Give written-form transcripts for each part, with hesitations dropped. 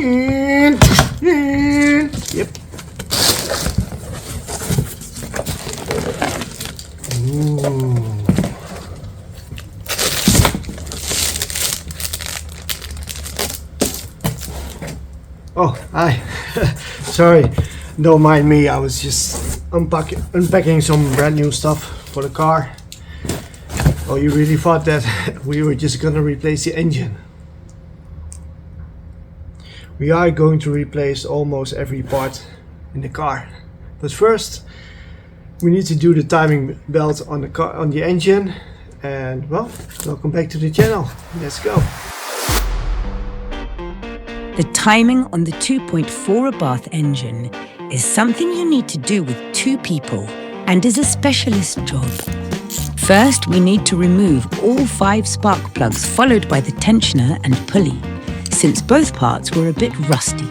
Yep. Ooh. Oh, hi. Sorry, don't mind me. I was just unpacking some brand new stuff for the car. Oh, you really thought that we were just gonna replace the engine? We are going to replace almost every part in the car. But first, we need to do the timing belt on the car, on the engine. And well, welcome back to the channel. Let's go. The timing on the 2.4 Abarth engine is something you need to do with 2 people and is a specialist job. First, we need to remove all 5 spark plugs, followed by the tensioner and pulley, since both parts were a bit rusty.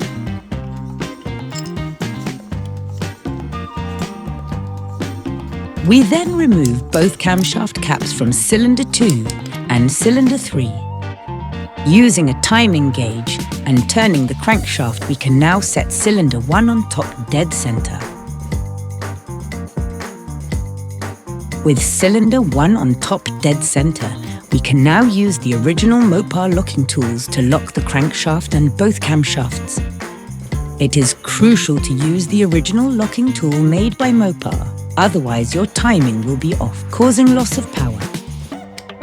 We then remove both camshaft caps from cylinder 2 and cylinder 3. Using a timing gauge and turning the crankshaft, we can now set cylinder 1 on top dead center. With cylinder 1 on top dead center, we can now use the original Mopar locking tools to lock the crankshaft and both camshafts. It is crucial to use the original locking tool made by Mopar, otherwise your timing will be off, causing loss of power.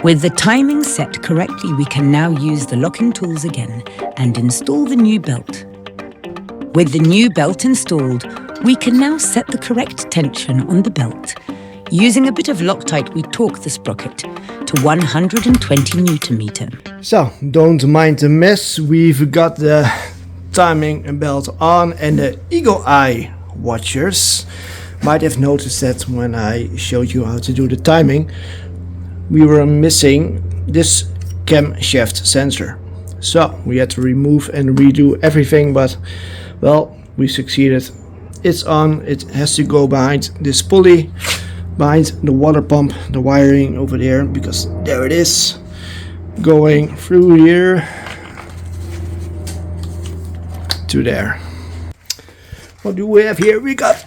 With the timing set correctly, we can now use the locking tools again and install the new belt. With the new belt installed, we can now set the correct tension on the belt. Using a bit of Loctite, we torque the sprocket to 120 Newton meter. So, don't mind the mess. We've got the timing belt on and the eagle eye watchers. Might have noticed that when I showed you how to do the timing, we were missing this camshaft sensor. So we had to remove and redo everything, but well, we succeeded. It's on. It has to go behind this pulley, behind the water pump, the wiring over there, because there it is, going through here to there. What do we have here? We got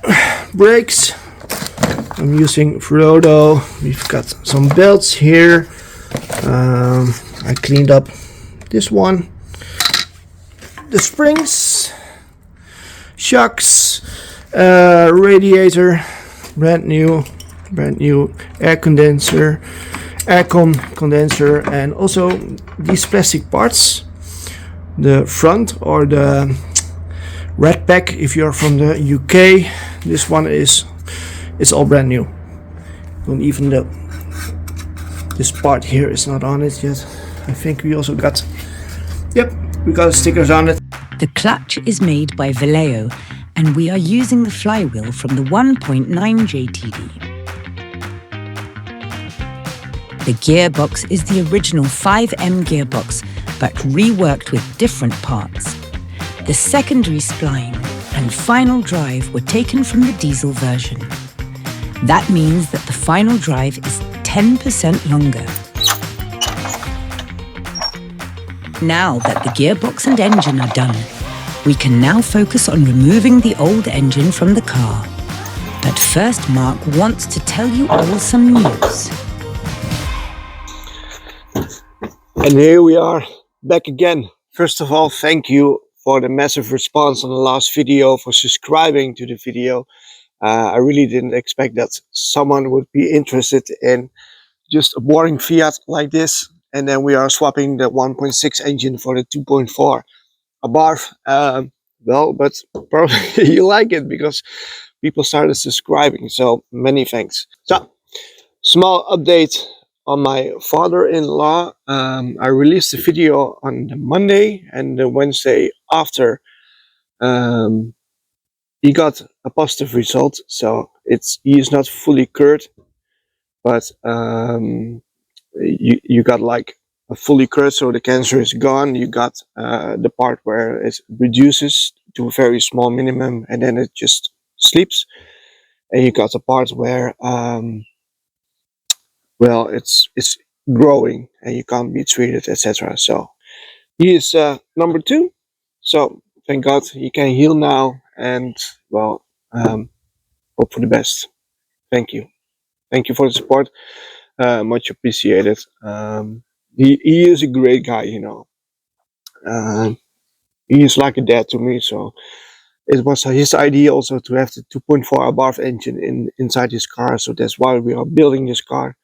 brakes. I'm using Frodo. We've got some belts here. I cleaned up this one. The springs, shocks, radiator, brand new air condenser, condenser, and also these plastic parts. The front, or the red pack if you're from the UK. This one is all brand new. Don't even know, this part here is not on it yet. I think we also got, yep, we got stickers on it. The clutch is made by Vallejo, and we are using the flywheel from the 1.9 JTD. The gearbox is the original 5M gearbox, but reworked with different parts. The secondary spline and final drive were taken from the diesel version. That means that the final drive is 10% longer. Now that the gearbox and engine are done, we can now focus on removing the old engine from the car. But first, Mark wants to tell you all some news. And here we are, back again. First of all, thank you for the massive response on the last video, for subscribing to the video. I really didn't expect that someone would be interested in just a boring Fiat like this. And then we are swapping the 1.6 engine for the 2.4 Abarth. Well, but probably you like it because people started subscribing. So many thanks. So, small update on my father-in-law. I released the video on the Monday, and the Wednesday after he got a positive result. So he is not fully cured, but you got like a fully cured, so the cancer is gone. You got the part where it reduces to a very small minimum and then it just sleeps, and you got the part where well, it's growing and you can't be treated, etc. So he is number 2. So thank God he can heal now, and well, hope for the best. Thank you. Thank you for the support. Much appreciated. He is a great guy, you know. Um, he is like a dad to me, so it was his idea also to have the 2.4 Abarth engine inside his car, so that's why we are building this car.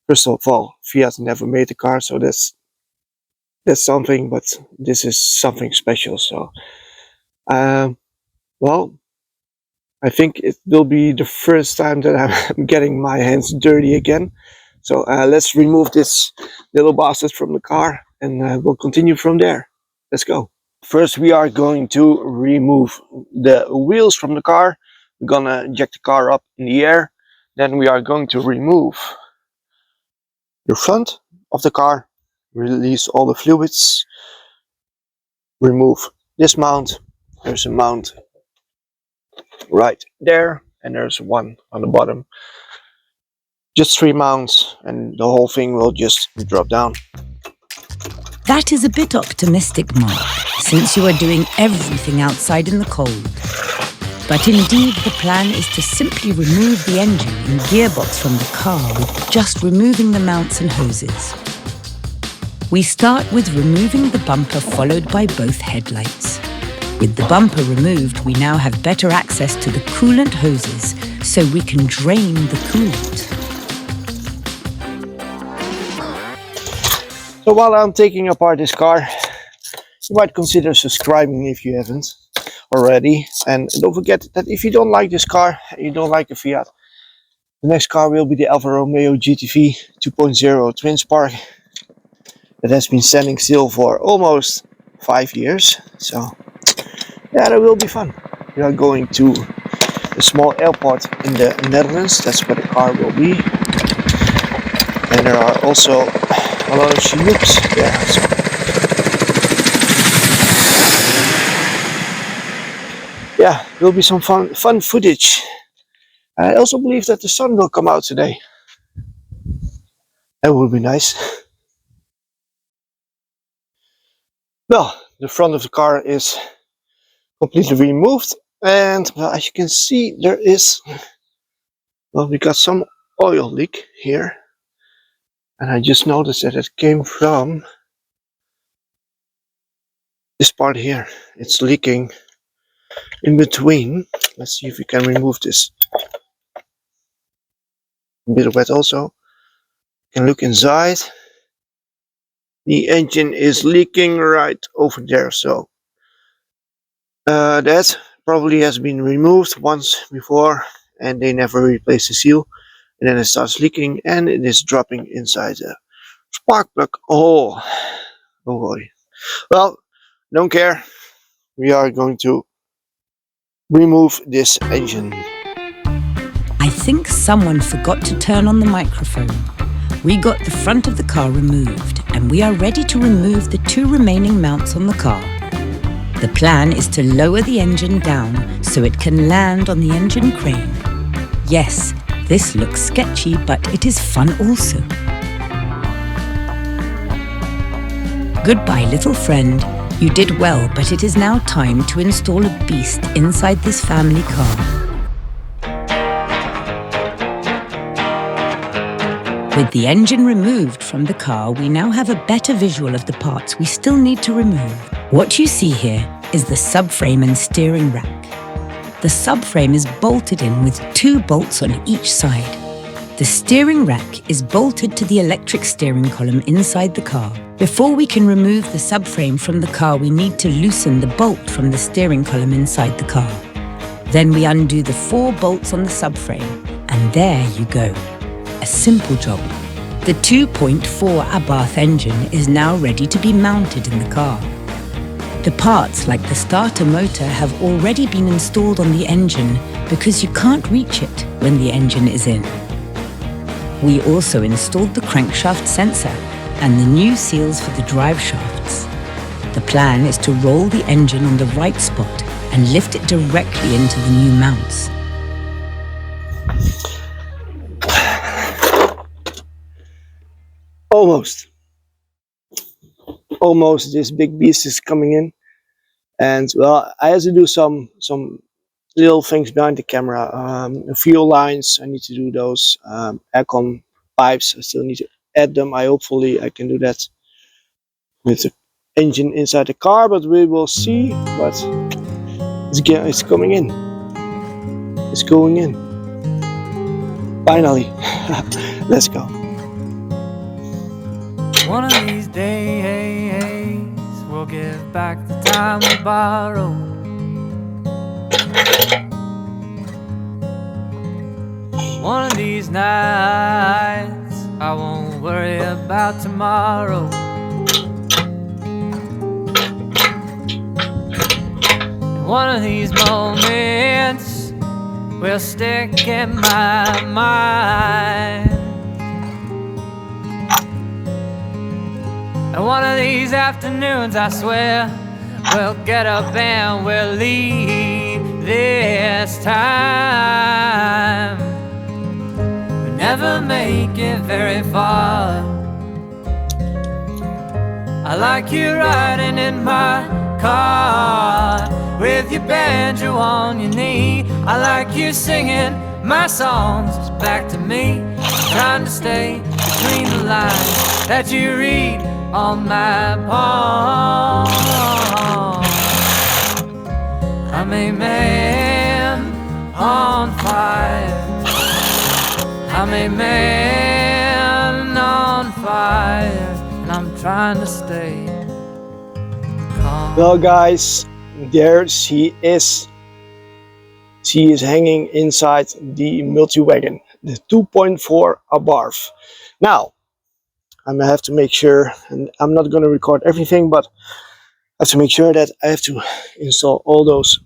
First of all, Fiat never made a car, so that's something, but this is something special. So, um, well, I think it will be the first time that I'm getting my hands dirty again. So let's remove this little bastard from the car, and we'll continue from there. Let's go. First, we are going to remove the wheels from the car. We're gonna jack the car up in the air. Then we are going to remove the front of the car, release all the fluids, remove this mount. There's a mount right there, and there's one on the bottom. Just 3 mounts, and the whole thing will just drop down. That is a bit optimistic, Mark, since you are doing everything outside in the cold. But indeed, the plan is to simply remove the engine and gearbox from the car with just removing the mounts and hoses. We start with removing the bumper, followed by both headlights. With the bumper removed, we now have better access to the coolant hoses, so we can drain the coolant. So while I'm taking apart this car, you might consider subscribing if you haven't already. And don't forget that if you don't like this car, you don't like the Fiat, the next car will be the Alfa Romeo GTV 2.0 Twin Spark that has been standing still for almost 5 years. So yeah, that will be fun. We are going to a small airport in the Netherlands. That's where the car will be. And there are also a lot of Chinooks there. So yeah, there will be some fun footage. I also believe that the sun will come out today. That would be nice. Well, the front of the car is completely removed, and well, as you can see, there is, well, we got some oil leak here, and I just noticed that it came from this part here. It's leaking in between. Let's see if we can remove this. A bit wet also. You can look inside. The engine is leaking right over there, so that probably has been removed once before, and they never replaced the seal, and then it starts leaking and it is dropping inside the spark plug. Oh boy. Well, don't care. We are going to remove this engine. I think someone forgot to turn on the microphone. We got the front of the car removed, and we are ready to remove the 2 remaining mounts on the car. The plan is to lower the engine down so it can land on the engine crane. Yes, this looks sketchy, but it is fun also. Goodbye, little friend. You did well, but it is now time to install a beast inside this family car. With the engine removed from the car, we now have a better visual of the parts we still need to remove. What you see here is the subframe and steering rack. The subframe is bolted in with 2 bolts on each side. The steering rack is bolted to the electric steering column inside the car. Before we can remove the subframe from the car, we need to loosen the bolt from the steering column inside the car. Then we undo the 4 bolts on the subframe, and there you go. A simple job. The 2.4 Abarth engine is now ready to be mounted in the car. The parts, like the starter motor, have already been installed on the engine because you can't reach it when the engine is in. We also installed the crankshaft sensor and the new seals for the drive shafts. The plan is to roll the engine on the right spot and lift it directly into the new mounts. Almost this big beast is coming in, And well, I had to do some little things behind the camera. Fuel lines, I need to do those. Aircon pipes, I still need to add them. Hopefully I can do that with the engine inside the car, but we will see. But it's coming in. It's going in. Finally. Let's go. One of these days we'll give back the time we borrowed. One of these nights I won't worry about tomorrow. One of these moments will stick in my mind. And one of these afternoons, I swear, we'll get up and we'll leave this time. We'll never make it very far. I like you riding in my car with your banjo on your knee. I like you singing my songs back to me, trying to stay between the lines that you read on my palm. I'm a man on fire. I'm a man on fire, and I'm trying to stay calm. Well, guys, there she is. She is hanging inside the multi-wagon, the 2.4 Abarth. Now, I'm gonna have to make sure, and I'm not gonna record everything, but I have to make sure that I have to install all those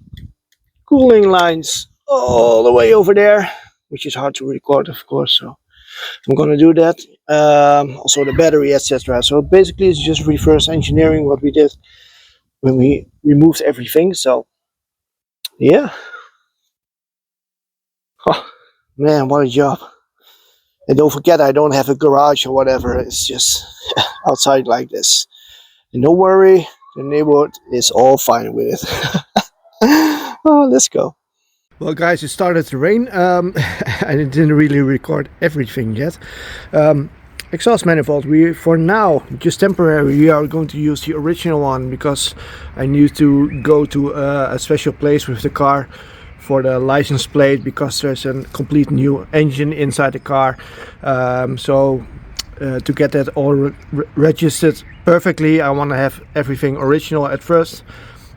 cooling lines all the way over there, which is hard to record, of course. So I'm gonna do that. Also the battery, etc. So basically, it's just reverse engineering what we did when we removed everything. So yeah. Oh, man, what a job. And don't forget, I don't have a garage or whatever. It's just outside like this. And don't worry, the neighborhood is all fine with it. Oh, let's go. Well, guys, it started to rain. I didn't really record everything yet. Exhaust manifold, we for now, just temporary, we are going to use the original one because I need to go to a special place with the car for the license plate, because there's a complete new engine inside the car. So to get that all registered perfectly, I want to have everything original at first,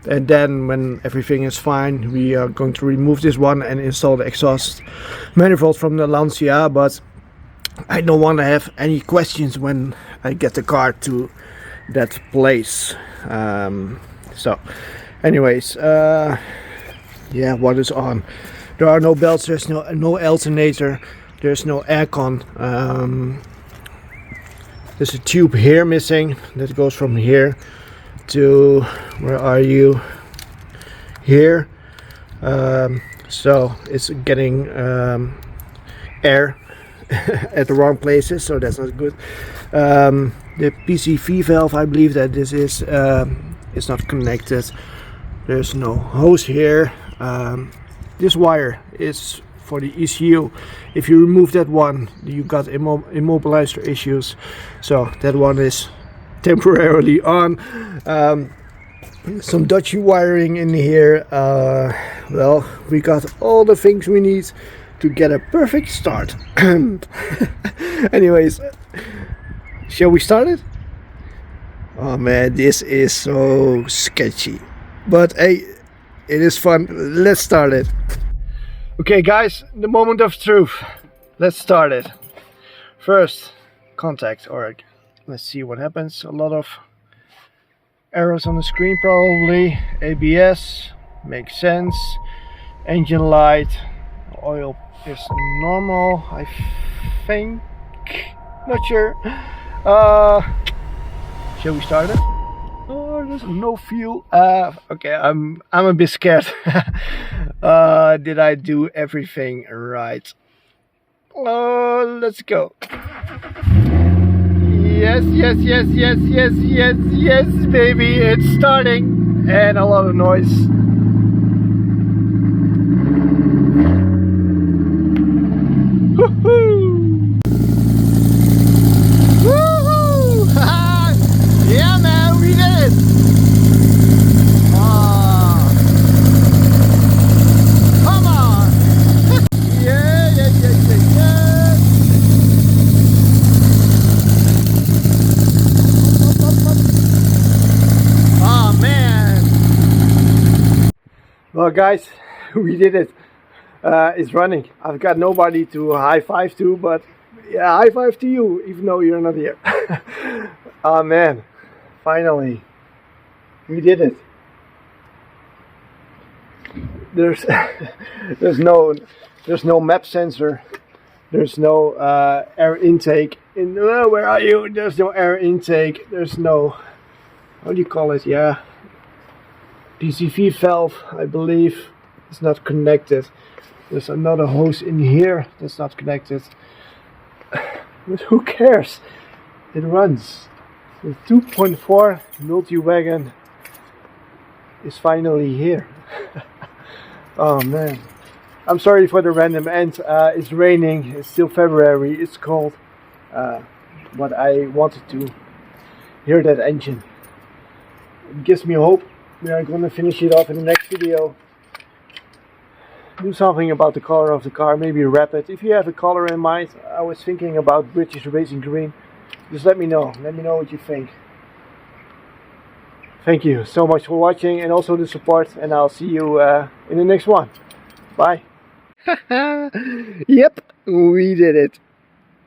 and then when everything is fine, we are going to remove this one and install the exhaust manifold from the Lancia. But I don't want to have any questions when I get the car to that place. So anyways, yeah, what is on? There are no belts, there's no alternator, there's no aircon. There's a tube here missing that goes from here to, where are you? Here. So it's getting air at the wrong places, so that's not good. The PCV valve, I believe that this is not connected. There's no hose here. This wire is for the ECU. If you remove that one, you got immobilizer issues, so that one is temporarily on. Some dodgy wiring in here. Well, we got all the things we need to get a perfect start. Anyways, shall we start it? Oh man, this is so sketchy, but hey, it is fun. Let's start it. Okay guys, the moment of truth. Let's start it. First, contact, or let's see what happens. A lot of arrows on the screen probably. ABS, makes sense. Engine light, oil is normal, I think. Not sure. Shall we start it? Oh, there's no fuel. Okay, I'm a bit scared. Did I do everything right? Let's go. Yes, baby, it's starting. and a lot of noise. Woohoo! Woohoo! Yeah, man, we did it! Come on! Yeah, yeah, yeah, yeah, yeah! Oh, man! Well, guys, we did it. It's running. I've got nobody to high five to, but yeah, high five to you, even though you're not here. Oh man, finally, we did it. There's there's no map sensor. There's no air intake. Where are you? There's no air intake. There's no, how do you call it? Yeah, PCV valve, I believe, is not connected. There's another hose in here that's not connected. But who cares? It runs. The 2.4 multi-wagon is finally here. Oh man. I'm sorry for the random end. It's raining. It's still February. It's cold. But I wanted to hear that engine. It gives me hope. We are going to finish it off in the next video. Do something about the color of the car, maybe wrap it. If you have a color in mind, I was thinking about British Racing Green. Just let me know. Let me know what you think. Thank you so much for watching and also the support, and I'll see you in the next one. Bye. Yep, we did it.